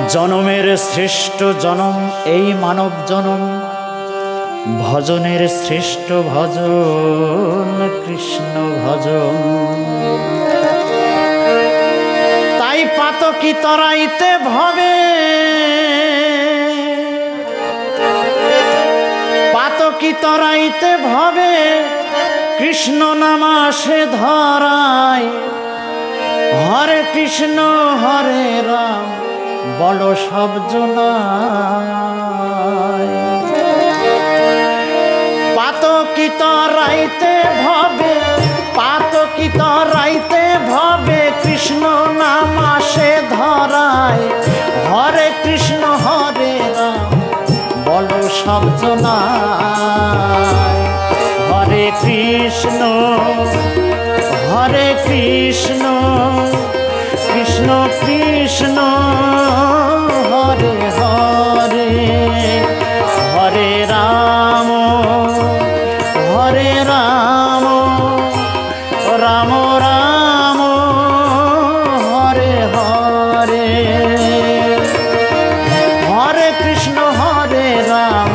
জনমের শ্রেষ্ঠ জনম এই মানব জনম, ভজনের শ্রেষ্ঠ ভজন কৃষ্ণ ভজন। তাই পাতকি তরাইতে ভবে, পাতকি তরাইতে ভবে, কৃষ্ণ নাম আসে ধরায়। হরে কৃষ্ণ হরে রাম বলো সব জনায়। পাতকি তরাইতে ভবে, পাতকি তরাইতে ভবে, কৃষ্ণ নাম আসে ধরায়। হরে কৃষ্ণ হরে রাম বলো সব জনায়। হরে কৃষ্ণ হরে কৃষ্ণ, কৃষ্ণ কৃষ্ণ হরে হরে। হরে রাম হরে রাম, রাম রাম হরে হরে। হরে কৃষ্ণ হরে রাম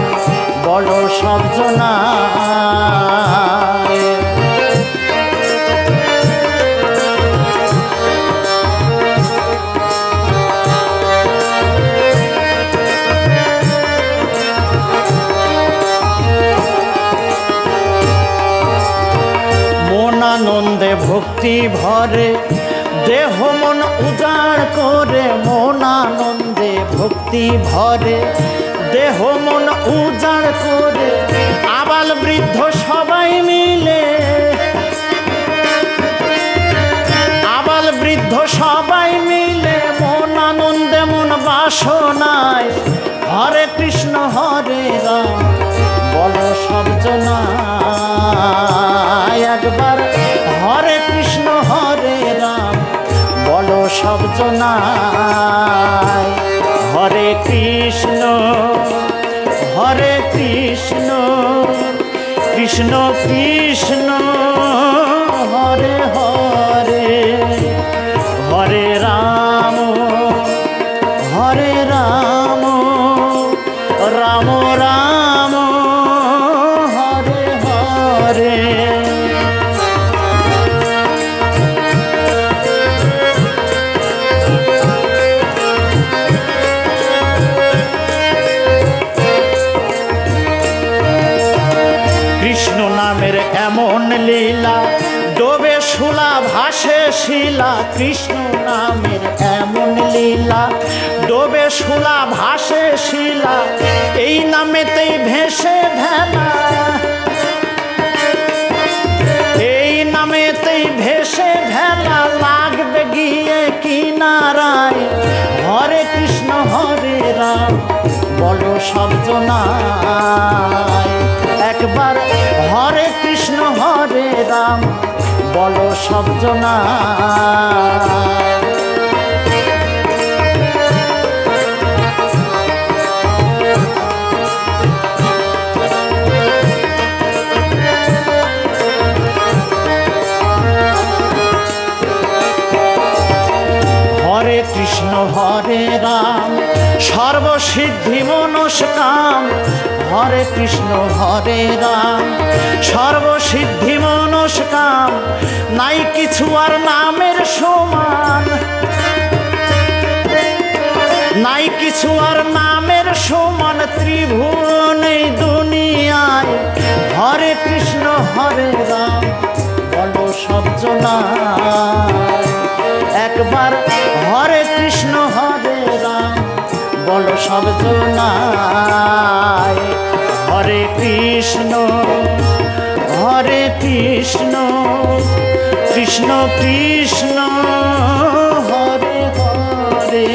বলো সব জনায়। আনন্দে ভক্তি ভরে, দেহ মন উজাড় করে। মন আনন্দে ভক্তি ভরে, দেহ মন উজাড় করে। আবাল বৃদ্ধ সবাই মিলে, আবাল বৃদ্ধ সবাই মিলে, মন আনন্দে মন বাসনায়। হরে কৃষ্ণ হরে রাম বলো সব জনায়। একবার হরে কৃষ্ণ হরে রাম বলো সব জনায়। হরে কৃষ্ণ হরে কৃষ্ণ, কৃষ্ণ কৃষ্ণ হরে হরে। হরে রাম হরে রাম, রাম রাম হরে হরে। কৃষ্ণ নামের এমন লীলা, ডোবে শূলা ভাসে শিলা। কৃষ্ণ নামের এমন লীলা, ডোবে শূলা ভাসে শিলা। এই নামেতেই ভেসে ভেলা, এই নামেতেই ভেসে ভেলা। লাগবে গিয়ে কিনারায়। হরে কৃষ্ণ হরে রাম বলো সব জনায়। একবার হরে কৃষ্ণ হরে রাম বলো সব জনায়। হরে কৃষ্ণ হরে রাম সর্বসিদ্ধি মনস্কাম। হরে কৃষ্ণ হরে রাম সর্বসিদ্ধি মনস্কাম। নাই কিছু আর নামের সমান, নাই কিছু আর নামের সমান। ত্রিভুবন এই দুনিয়ায়। হরে কৃষ্ণ হরে রাম বলো সব জনায়। একবার হরে কৃষ্ণ হরে রাম বলো সব জনায়। হরে কৃষ্ণ হরে কৃষ্ণ, কৃষ্ণ কৃষ্ণ হরে হরে।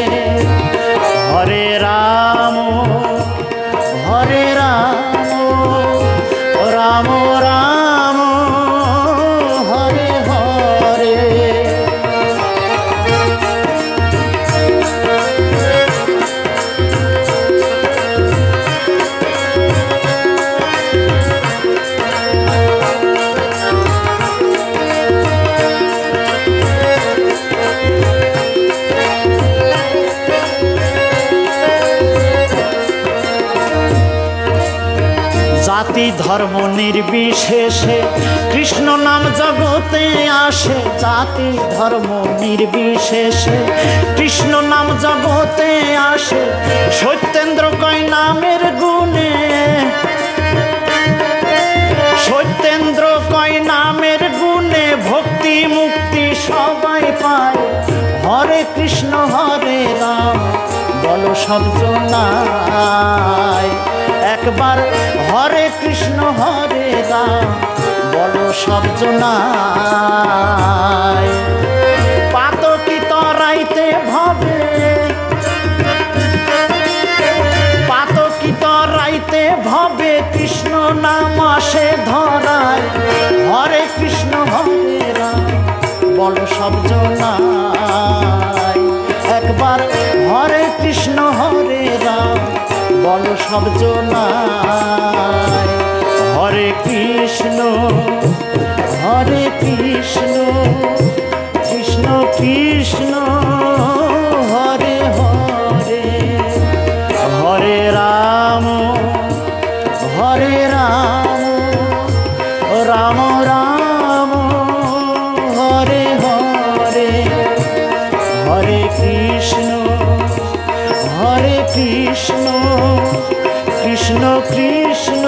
হরে রাম হরে রাম, রাম রাম হরে হরে। জাতি ধর্ম নির্বিশেষে কৃষ্ণ নাম জগতে আসে, জাতি ধর্ম নির্বিশেষে কৃষ্ণ নাম জগতে আসে। সত্যেন্দ্র কয় নামের গুণে, সত্যেন্দ্র কয় নামের গুণে ভক্তি মুক্তি সবাই পায়। হরে কৃষ্ণ হরে রাম বলো সব জনায়, একবার হরে কৃষ্ণ হরে রাম বলো সব জনায়। পাতকি তরাইতে ভাবে, পাতকি তরাইতে ভাবে কৃষ্ণ নাম আসে ধরায়। হরে কৃষ্ণ হরে রাম বলো সব জনায়, একবার হরে কৃষ্ণ হরে রাম বলো সব জনায়। হরে কৃষ্ণ কৃষ্ণ কৃষ্ণ হরে হরে, হরে রাম রাম রাম হরে হরে, হরে কৃষ্ণ কৃষ্ণ কৃষ্ণ